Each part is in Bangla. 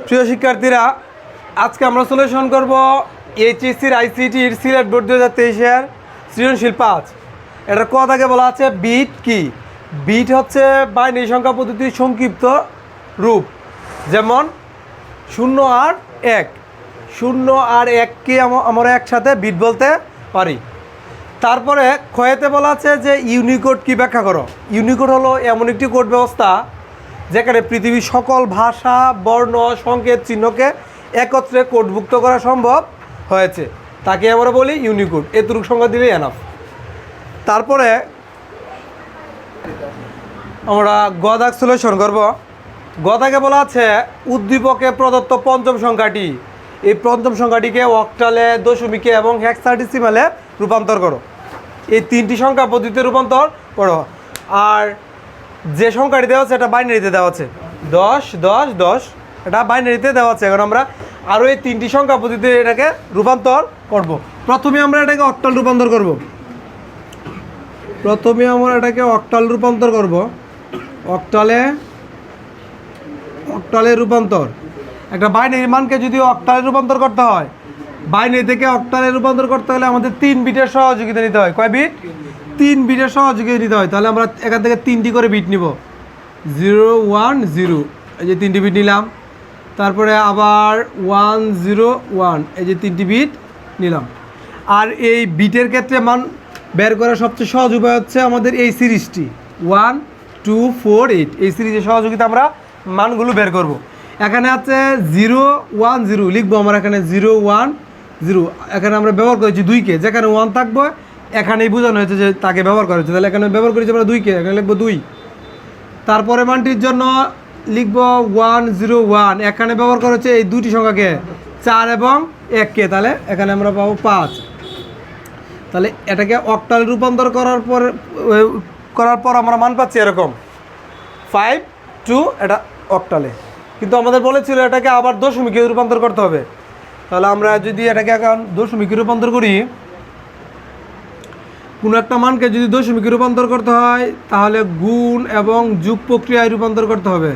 প্রিয় শিক্ষার্থীরা, আজকে আমরা সলিউশন করব এইচএসসির আইসিটির সিলেট বোর্ড 2023-এর সৃজনশীল 5। এটার ক দাগে বলা আছে বিট কি। বিট হচ্ছে বাইনারি সংখ্যা পদ্ধতির সংক্ষিপ্ত রূপ, যেমন 0 আর 1। 0 আর 1কে আমরা একসাথে বিট বলতে পারি। তারপরে ক্ষয়েতে বলা আছে যে ইউনিকোড কি ব্যাখ্যা করো। ইউনিকোড হলো এমন একটি কোড ব্যবস্থা যেখানে পৃথিবীর সকল ভাষা, বর্ণ, সংকেত, চিহ্নকে একত্রে কোডভুক্ত করা সম্ভব হয়েছে, তাকে আমরা বলি ইউনিকোড। এতটুকু সংখ্যা দিলেই এনাফ। তারপরে আমরা গদাক সলিউশন করব। গদাকে বলা আছে উদ্দীপকে প্রদত্ত পঞ্চম সংখ্যাটি, এই পঞ্চম সংখ্যাটিকে অক্টালে, দশমিকে এবং হেক্সাডেসিমালে রূপান্তর করো। এই তিনটি সংখ্যা পদ্ধতিতে রূপান্তর করো। আর যে সংখ্যাটি দেওয়া আছে এটা বাইনারিতে দেওয়া আছে, 10 10 10, এটা বাইনারিতে দেওয়া আছে। এখন আমরা আরও এই তিনটি সংখ্যা পদ্ধতিতে এটাকে রূপান্তর করব। প্রথমে আমরা এটাকে অক্টাল রূপান্তর করব। অক্টালে রূপান্তর। একটা বাইনারি মানকে যদি অক্টালে রূপান্তর করতে হয়, বাইনারি থেকে অক্টালে রূপান্তর করতে হলে আমাদের 3 বিটের সহযোগিতা নিতে হয়। কয় বিট? 3 বিটের সহযোগিতা নিতে হয়। তাহলে আমরা এখান থেকে 3টি করে বিট নিব, 0 1 0, এই যে 3টি বিট নিলাম। তারপরে আবার 1 0 1, এই যে 3টি বিট নিলাম। আর এই বিটের ক্ষেত্রে মান বের করার সবচেয়ে সহজ উপায় হচ্ছে আমাদের এই সিরিজটি 1 2 4 8, এই সিরিজের সহযোগিতা আমরা মানগুলো বের করব। এখানে আছে 0 1 0, লিখবো আমরা এখানে 0 1 0। এখানে আমরা ব্যবহার করেছি 2কে, যেখানে 1 থাকবো এখানেই বোঝানো হয়েছে যে তাকে ব্যবহার করা হয়েছে। তাহলে এখানে ব্যবহার করেছি আমরা 2কে, এখানে লিখবো 2। তারপরে মানটির জন্য লিখবো 1 0 1, এখানে ব্যবহার করা হচ্ছে এই দুটি সংখ্যাকে, 4 এবং 1কে, তাহলে এখানে আমরা পাবো 5। তাহলে এটাকে অক্টালে রূপান্তর করার পর আমরা মান পাচ্ছি এরকম 5 2, এটা অক্টালে। কিন্তু আমাদের বলেছিল এটাকে আবার দশমিকে রূপান্তর করতে হবে। তাহলে আমরা যদি এটাকে এখন দশমিকে রূপান্তর করি, কোনো একটা মানকে যদি দশমিকে রূপান্তর করতে হয় তাহলে গুণ এবং যোগ প্রক্রিয়ায় রূপান্তর করতে হবে।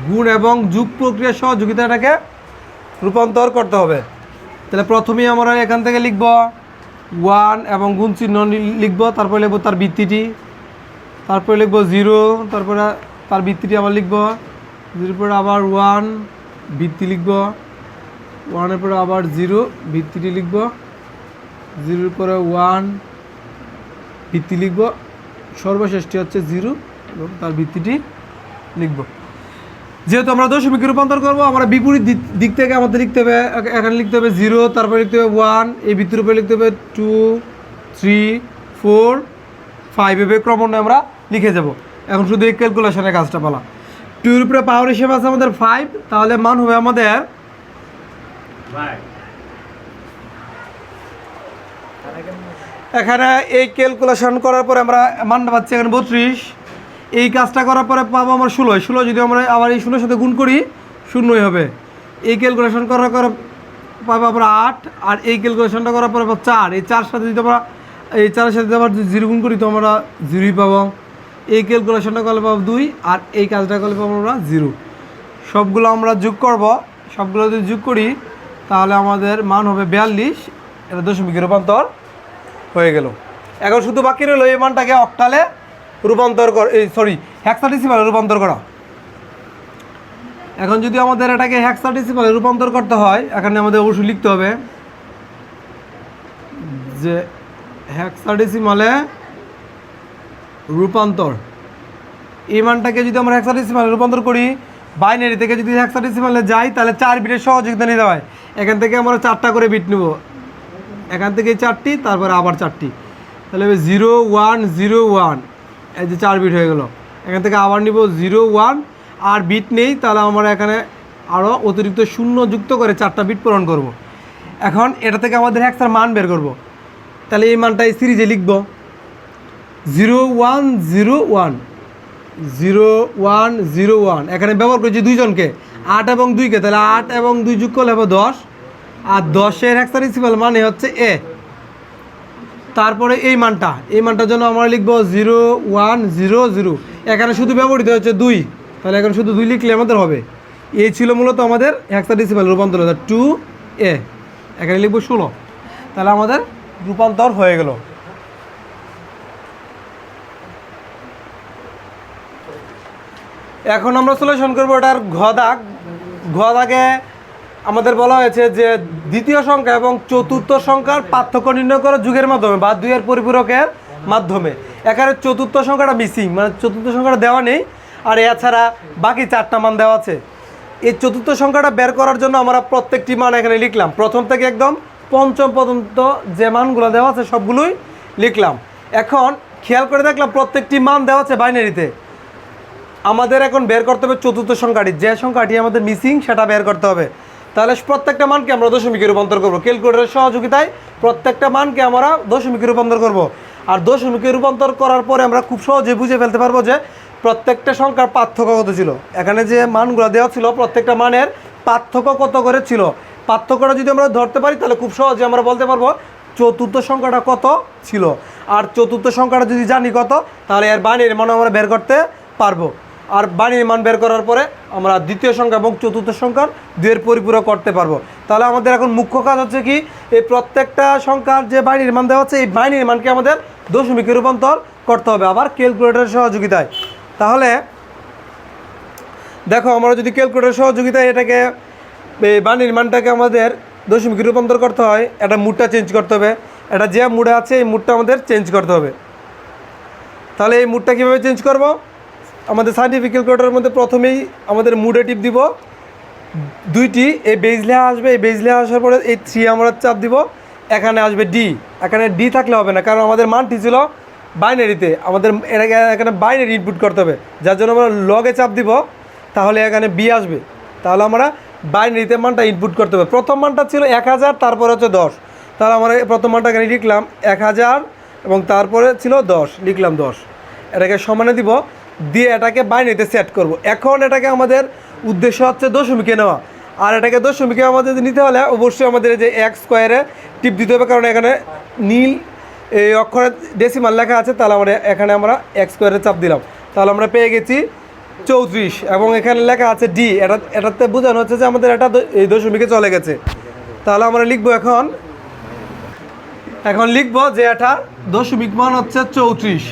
গুণ এবং যোগ প্রক্রিয়ার সহযোগিতা এটাকে রূপান্তর করতে হবে। তাহলে প্রথমেই আমরা এখান থেকে লিখব 1 এবং গুণ চিহ্ন লিখব, তারপরে লিখব তার ভিত্তিটি, তারপরে লিখব 0, তারপরে তার ভিত্তিটি আবার লিখব, 0 পরে আবার 1 ভিত্তি লিখব, 1-এর পরে আবার 0 ভিত্তিটি লিখব, 0-এর পরে 1 ভিত্তি লিখব, সর্বশেষটি হচ্ছে 0 এবং তার ভিত্তিটি লিখব। যেহেতু আমরা দশমিকে রূপান্তর করব, আমরা বিপরীত দিক থেকে আমাদের লিখতে হবে, এখানে লিখতে হবে 0, তারপরে লিখতে হবে 1, এই ভিত্তির উপরে লিখতে হবে 2 3 4 5, এভাবে ক্রমান্বয়ে আমরা লিখে যাব। এখন শুধু এই ক্যালকুলেশনের কাজটা বলা। 2-এর উপরে পাওয়ার হিসেবে আছে আমাদের 5, তাহলে মান হবে আমাদের এখানে এই ক্যালকুলেশন করার পরে আমরা মানটা পাচ্ছি এখানে 32। এই কাজটা করার পরে পাবো আমরা 16 যদি আমরা আবার এই 16-এর সাথে গুণ করি 0ই হবে। এই ক্যালকুলেশন করার পরে পাবো আমরা 8, আর এই ক্যালকুলেশনটা করার পরে 4। এই 4 সাথে যদি আমরা এই 4-এর সাথে আবার 0 গুণ করি তো আমরা 0ই পাবো। এই ক্যালকুলেশনটা করলে পাবো 2, আর এই কাজটা করলে পাবো আমরা 0। সবগুলো আমরা যোগ করব, সবগুলো যদি যোগ করি তাহলে আমাদের মান হবে 42। এটা দশমিকে রূপান্তর হয়ে গেল। এখন শুধু বাকি রইল এই মানটাকে অক্টালে রূপান্তর হেক্সাডেসিমালে রূপান্তর করা। এখন যদি আমাদের এটাকে হেক্সাডেসিমালে রূপান্তর করতে হয়, এখানে আমাদের অবশ্যই লিখতে হবে যে হেক্সাডেসিমালে রূপান্তর। এই মানটাকে যদি আমরা হেক্সাডেসিমালে রূপান্তর করি, বাইনারি থেকে যদি হেক্সাডেসিমালে যাই তাহলে 4 বিটের সহযোগিতা নিতে হয়। এখান থেকে আমরা 4টা করে বিট নেব, এখান থেকে 4টি, তারপরে আবার 4টি, তাহলে 0 1 0 1, এই যে 4 বিট হয়ে গেল। এখান থেকে আবার নিব 0 1, আর বিট নেই, তাহলে আমরা এখানে আরও অতিরিক্ত 0 যুক্ত করে 4টা বিট পূরণ করব। এখন এটা থেকে আমাদের হেক্সার মান বের করব। তাহলে এই মানটা এই সিরিজে লিখব 0 1 0 1 0 1 0 1। এখানে ব্যবহার করেছি 2 জনকে, 8 এবং 2কে, তাহলে 8 এবং 2 যোগ করলে হবে 10, আর 10-এর হেক্সাডেসিমাল মানে হচ্ছে এ। তারপরে এই মানটার জন্য আমরা লিখব 0 1 0 0। এখানে শুধু ব্যবহৃত হচ্ছে 2, তাহলে এখন শুধু 2 লিখলে আমাদের হবে। এই ছিল মূলত আমাদের হেক্সাডেসিমাল রূপান্তর 2a, এখানে লিখবো 16। তাহলে আমাদের রূপান্তর হয়ে গেল। এখন আমরা সলিউশন করবো এটার ঘ দাগে আমাদের বলা হয়েছে যে দ্বিতীয় সংখ্যা এবং চতুর্থ সংখ্যার পার্থক্য নির্ণয় করো যুগের মাধ্যমে বা 2 এর পরিপূরকের মাধ্যমে। এখানে চতুর্থ সংখ্যাটা মিসিং, মানে চতুর্থ সংখ্যাটা দেওয়া নেই, আর এছাড়া বাকি 4টা মান দেওয়া আছে। এই চতুর্থ সংখ্যাটা বের করার জন্য আমরা প্রত্যেকটি মান এখানে লিখলাম, প্রথম থেকে একদম পঞ্চম পর্যন্ত যে মানগুলো দেওয়া আছে সবগুলোই লিখলাম। এখন খেয়াল করে দেখলাম প্রত্যেকটি মান দেওয়া আছে বাইনারিতে। আমাদের এখন বের করতে হবে চতুর্থ সংখ্যাটি, যে সংখ্যাটি আমাদের মিসিং সেটা বের করতে হবে। তাহলে প্রত্যেকটা মানকে আমরা দশমিকে রূপান্তর করবো, ক্যালকুলেটরের সহযোগিতায় প্রত্যেকটা মানকে আমরা দশমিকে রূপান্তর করব। আর দশমিকে রূপান্তর করার পরে আমরা খুব সহজে বুঝে ফেলতে পারবো যে প্রত্যেকটা সংখ্যার পার্থক্য কত ছিল। এখানে যে মানগুলো দেওয়া ছিল প্রত্যেকটা মানের পার্থক্য কত করে ছিল, পার্থক্যটা যদি আমরা ধরতে পারি তাহলে খুব সহজে আমরা বলতে পারবো চতুর্থ সংখ্যাটা কত ছিল। আর চতুর্থ সংখ্যাটা যদি জানি কত, তাহলে এর বাইনারি মান আমরা বের করতে পারবো। আর বাইনারি মান বের করার পরে আমরা দ্বিতীয় সংখ্যা এবং চতুর্থ সংখ্যার 2 এর পরিপূরক করতে পারবো। তাহলে আমাদের এখন মুখ্য কাজ হচ্ছে কি, এই প্রত্যেকটা সংখ্যার যে বাইনারি মান দেওয়া হচ্ছে এই বাইনারি মানকে আমাদের দশমিকে রূপান্তর করতে হবে, আবার ক্যালকুলেটরের সহযোগিতায়। তাহলে দেখো, আমরা যদি ক্যালকুলেটরের সহযোগিতায় এটাকে এই বাইনারি মানটাকে আমাদের দশমিকে রূপান্তর করতে হয়, এটা মুডটা চেঞ্জ করতে হবে। এটা যে মুডে আছে এই মুডটা আমাদের চেঞ্জ করতে হবে। তাহলে এই মুডটা কীভাবে চেঞ্জ করব, আমাদের সাইন্টিফিক ক্যালকুলেটরের মধ্যে প্রথমেই আমাদের মুডে টিপ দিব, 2টি এই বেজ লেখা আসবে। এই বেজ লেখা আসার পরে এই 3 আমরা চাপ দিব, এখানে আসবে ডি। এখানে ডি থাকলে হবে না, কারণ আমাদের মানটি ছিল বাইনারিতে, আমাদের এখানে বাইনারি ইনপুট করতে হবে, যার জন্য আমরা লগে চাপ দিব, তাহলে এখানে বি আসবে। তাহলে আমরা বাইনারিতে মানটা ইনপুট করতে হবে। প্রথম মানটা ছিল 1000, তারপরে হচ্ছে 10। তাহলে আমরা প্রথম মানটা এখানে লিখলাম 1000 এবং তারপরে ছিল 10, লিখলাম 10। এটাকে সমানে দিব, দিয়ে এটাকে বাইনারিতে সেট করব। এখন এটাকে আমাদের উদ্দেশ্য হচ্ছে দশমিকে নেওয়া, আর এটাকে দশমিকে আমাদের নিতে হলে অবশ্যই আমাদের যে x স্কোয়ারে টিপ দিতে হবে, কারণ এখানে নীল এই অক্ষরে ডেসিমাল লেখা আছে। তাহলে আমরা এখানে আমরা x স্কোয়ারে চাপ দিলাম, তাহলে আমরা পেয়ে গেছি 34, এবং এখানে লেখা আছে ডি। এটাতে বোঝানো হচ্ছে যে আমাদের এটা এই দশমিকে চলে গেছে। তাহলে আমরা লিখবো এখন লিখবো যে এটা দশমিক মান হচ্ছে 34।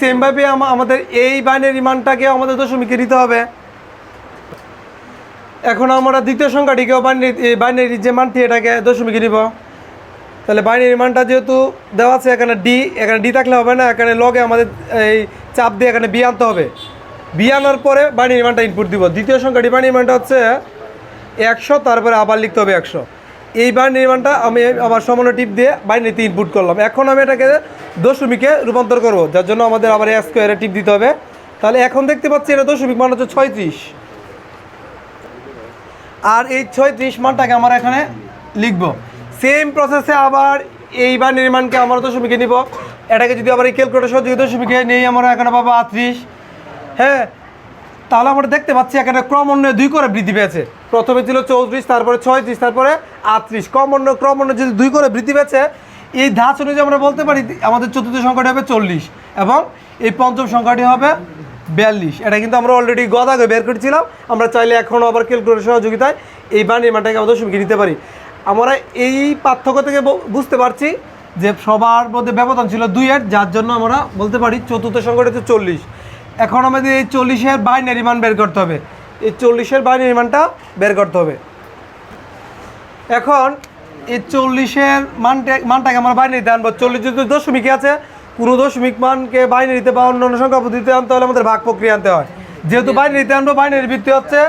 সেমভাবে আমাদের এই বাইনারি মানটাকে আমাদের দশমিকে দিতে হবে। এখন আমরা দ্বিতীয় সংখ্যাটিকেও বাইনারি যে মানটি এটাকে দশমিকে নিব। তাহলে বাইনারি মানটা যেহেতু দেওয়া আছে এখানে ডি থাকলে হবে না, এখানে লগে আমাদের এই চাপ দিয়ে এখানে বি আনতে হবে। বি আনার পরে বাইনারি মানটা ইনপুট দিব। দ্বিতীয় সংখ্যাটি বাইনারি মানটা হচ্ছে 100, তারপরে আবার লিখতে হবে 100। এই বাইনারি মানটা আমি আবার সমান টিপ দিয়ে বাইনারিতে ইনপুট করলাম। এখন আমি এটাকে দশমিকে রূপান্তর করব, যার জন্য আমাদের আবার x স্কোয়ারে টিপ দিতে হবে। তাহলে এখন দেখতে পাচ্ছি এটা দশমিক মান হচ্ছে 36, আর এই 36 মানটাকে আমরা এখানে লিখব। সেম প্রসেসে আবার এই বাইনারি মানকে আমরা দশমিকে নিব। এটাকে যদি আবার এই ক্যালকুলেটর সহযোগে দশমিকে নেই, আমরা এখানে পাবো 38। হ্যাঁ, তাহলে আমরা দেখতে পাচ্ছি এখানে ক্রমান্বয়ে 2 করে বৃদ্ধি পেয়েছে। প্রথমে ছিল 34, তারপরে 36, তারপরে 38। ক্রমান্বয়ে যদি 2 করে বৃদ্ধি পেয়েছে, এই ধাঁচ অনুযায়ী আমরা বলতে পারি আমাদের চতুর্থ সংখ্যাটি হবে 40 এবং এই পঞ্চম সংখ্যাটি হবে 42। এটা কিন্তু আমরা অলরেডি গদাগে বের করেছিলাম। আমরা চাইলে এখনও আবার ক্যালকুলেটর সহযোগিতায় এই বাইনারি মানটাকে আমরা দশমিকে নিতে পারি। আমরা এই পার্থক্য থেকে বুঝতে পারছি যে সবার মধ্যে ব্যবধান ছিল 2-এর, যার জন্য আমরা বলতে পারি চতুর্থ সংখ্যাটি হচ্ছে 40। এখন আমাদের এই 40-এর বাইনারি মান বের করতে হবে, এই 40-এর বাইনারি মানটা বের করতে হবে। এখন এই 40-এর মানটাকে আমরা বাইনারিতে আনবো। 40 যদি দশমিকে আছে, কোনো দশমিক মানকে বাইনারিতে বা অন্য সংখ্যা পদ্ধতিতে আনতে হলে আমাদের ভাগ প্রক্রিয়া আনতে হয়। যেহেতু বাইনারিতে আনবো, বাইনারি ভিত্তি হচ্ছে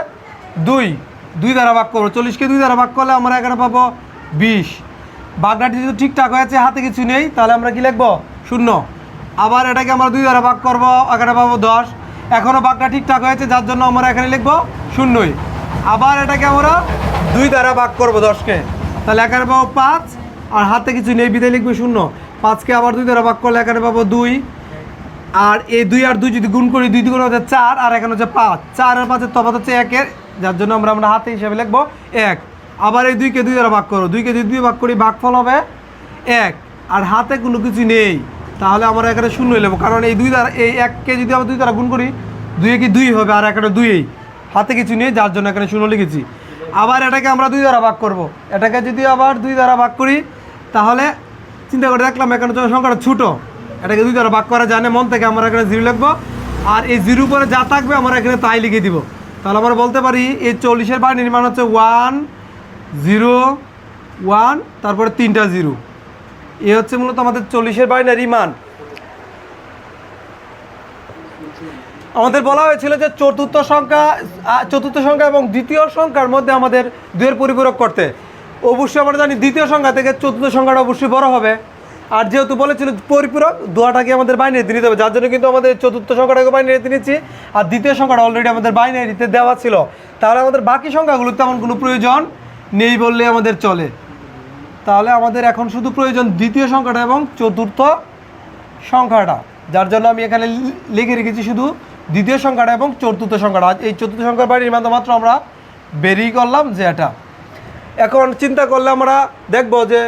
2 দ্বারা ভাগ করবো। 40-কে 2 দ্বারা ভাগ করলে আমরা এখানে পাবো 20। ভাগনাটি যদি ঠিকঠাক হয়েছে, হাতে কিছু নেই, তাহলে আমরা কি লিখবো 0। আবার এটাকে আমরা 2 দ্বারা ভাগ করবো, এখানে পাবো 10। এখনও ভাগটা ঠিকঠাক হয়েছে, যার জন্য আমরা এখানে লিখবো 0। আবার এটাকে আমরা 2 দ্বারা ভাগ করবো 10-কে, তাহলে এখানে পাবো 5, আর হাতে কিছু নেই বিদায় লিখবো 0। 5-কে আবার 2 দ্বারা ভাগ করলে এখানে পাবো 2, আর এই 2 আর 2 যদি গুণ করি, 2 দ্বিগুণ হচ্ছে 4, আর এখানে হচ্ছে 5। 4 আর 5-এর তফাৎ হচ্ছে 1-এর, যার জন্য আমরা হাতে হিসাবে লিখবো 1। আবার এই 2-কে 2 দ্বারা ভাগ করবো, 2-কে যদি 2 ভাগ করি ভাগফল হবে 1, আর হাতে কোনো কিছু নেই, তাহলে আমরা এখানে 0 নেবো, কারণ এই 2 দ্বারা এই 1-কে যদি আমরা 2 দ্বারা গুণ করি, 2-এ কি 2 হবে, আর এখানে 2-এই হাতে কিছু নেই, যার জন্য এখানে 0 লিখেছি। আবার এটাকে আমরা 2 দ্বারা ভাগ করব। এটাকে যদি আবার 2 দ্বারা ভাগ করি তাহলে চিন্তা করে দেখলাম এখানে যখন সংখ্যাটা ছোটো, এটাকে 2 দ্বারা ভাগ করা যায় না, মন থেকে আমরা এখানে 0 লিখবো। আর এই 0 পরে যা থাকবে আমরা এখানে তাই লিখে দিব। তাহলে আমরা বলতে পারি এই 40-এর বাইনারি মান হচ্ছে 1 0 1, তারপরে 3টা 0। এ হচ্ছে মূলত আমাদের 40-এর বাইনারি মান। আমাদের বলা হয়েছিল যে চতুর্থ সংখ্যা এবং দ্বিতীয় সংখ্যার মধ্যে আমাদের 2-এর পরিপূরক করতে। অবশ্যই আমরা জানি দ্বিতীয় সংখ্যা থেকে চতুর্থ সংখ্যাটা অবশ্যই বড় হবে। আর যেহেতু বলেছিল পরিপূরক, দুটাকে আমাদের বাইনারিতে নিতে হবে, যার জন্য কিন্তু আমাদের চতুর্থ সংখ্যাটাকে বাইনারিতে নিচ্ছি। আর দ্বিতীয় সংখ্যাটা অলরেডি আমাদের বাইনারিতে দেওয়া ছিল। তাহলে আমাদের বাকি সংখ্যাগুলোর তেমন কোনো প্রয়োজন নেই বললে আমাদের চলে। তাহলে আমাদের এখন শুধু প্রয়োজন দ্বিতীয় সংখ্যাটা এবং চতুর্থ সংখ্যাটা, যার জন্য আমি এখানে লিখে রেখেছি শুধু দ্বিতীয় সংখ্যাটা এবং চতুর্থ সংখ্যাটা। এই চতুর্থ সংখ্যার বাইনারি মান মাত্র আমরা বেরিয়ে করলাম যে এটা। এখন চিন্তা করলে আমরা দেখব যে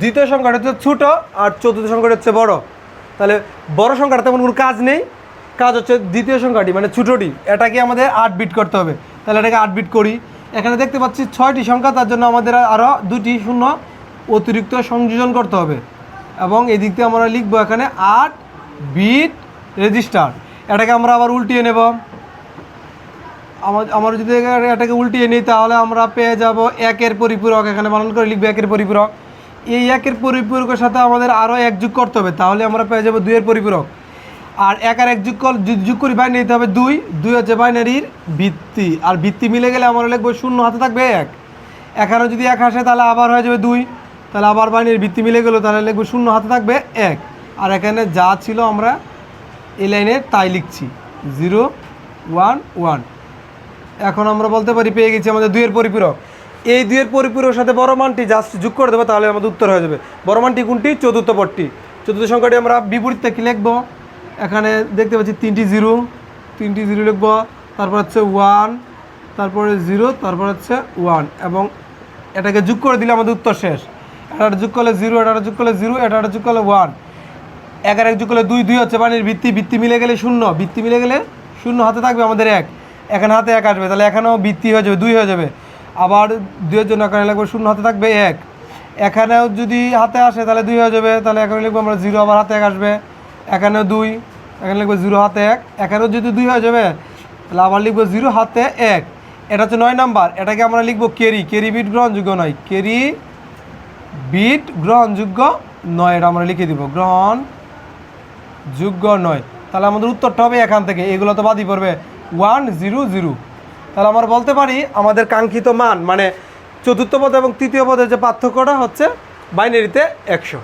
দ্বিতীয় সংখ্যাটা হচ্ছে ছোটো আর চতুর্থ সংখ্যাটা হচ্ছে বড়। তাহলে বড় সংখ্যাটা তেমন কোনো কাজ নেই, কাজ হচ্ছে দ্বিতীয় সংখ্যাটি মানে ছোটোটি, এটাকে আমাদের 8 বিট করতে হবে। তাহলে এটাকে 8 বিট করি। এখানে দেখতে পাচ্ছি 6টি সংখ্যা, তার জন্য আমাদের আরও 2টি শূন্য অতিরিক্ত সংযোজন করতে হবে। এবং এই দিক দিয়ে আমরা লিখবো এখানে 8 বিট রেজিস্টার। এটাকে আমরা আবার উল্টিয়ে নেব। আমার যদি এটাকে উল্টিয়ে নিই তাহলে আমরা পেয়ে যাব 1-এর পরিপূরক। এখানে বানান করে লিখবো 1-এর পরিপূরক। এই 1-এর পরিপূরকের সাথে আমাদের আরও 1 যোগ করতে হবে, তাহলে আমরা পেয়ে যাবো 2-এর পরিপূরক। আর 1 আর 1 যোগ করি বাইনারি নিতে হবে 2 হচ্ছে বাইনারির ভিত্তি। আর ভিত্তি মিলে গেলে আমরা লিখবো 0 হাতে থাকবে 1। এখানে যদি 1 আসে তাহলে আবার হয়ে যাবে 2, তাহলে আবার বাইনারির ভিত্তি মিলে গেলো, তাহলে লিখবো 0 হাতে থাকবে 1। আর এখানে যা ছিল আমরা এই লাইনে তাই লিখছি 0 1 1। এখন আমরা বলতে পারি পেয়ে গেছি আমাদের 2-এর পরিপূরক। এই 2-এর পরিপূরকের সাথে বড় মানটি জাস্ট যোগ করে দেবো, তাহলে আমাদের উত্তর হয়ে যাবে। বড় মানটি কোনটি? চতুর্থ পদটি। চতুর্থ সংখ্যাটি আমরা বিপরীত থেকে লিখবো। এখানে দেখতে পাচ্ছি 3টি 0 লিখবো, তারপর হচ্ছে 1, তারপরে 0, তারপর হচ্ছে 1 এবং এটাকে যোগ করে দিলে আমাদের উত্তর শেষ। এটা যোগ করলে 0, এটা যোগ করলে 0, এটা যোগ করলে 1। 1 আর 1 যোগ করলে 2 হচ্ছে বাইনারির ভিত্তি মিলে গেলে 0, ভিত্তি মিলে গেলে 0 হাতে থাকবে আমাদের 1। এখানে হাতে 1 আসবে, তাহলে এখানেও ভিত্তি হয়ে যাবে 2 হয়ে যাবে। আবার 2-এর জন্য এখানে লাগবে 0 হাতে থাকবে 1। এখানেও যদি হাতে আসে তাহলে 2 হয়ে যাবে, তাহলে এখানে লিখবো আমরা 0, আবার হাতে 1 আসবে। এখানেও 2, এখানে লিখবো 0 হাতে 1। এখানেও যদি 2 হয়ে যাবে তাহলে আবার লিখবো 0 হাতে 1। এটা হচ্ছে 9 নাম্বার। এটাকে আমরা লিখবো ক্যারি বিট গ্রহণযোগ্য নয়, ক্যারি বিট গ্রহণযোগ্য নয়, এটা আমরা লিখে দিব গ্রহণযোগ্য নয়। তাহলে আমাদের উত্তরটা হবে এখান থেকে, এগুলো তো বাদই পড়বে 1 0 0। তাহলে আমরা বলতে পারি আমাদের কাঙ্ক্ষিত মান মানে চতুর্থ পদ এবং তৃতীয় পদের যে পার্থক্যটা হচ্ছে বাইনারিতে 100।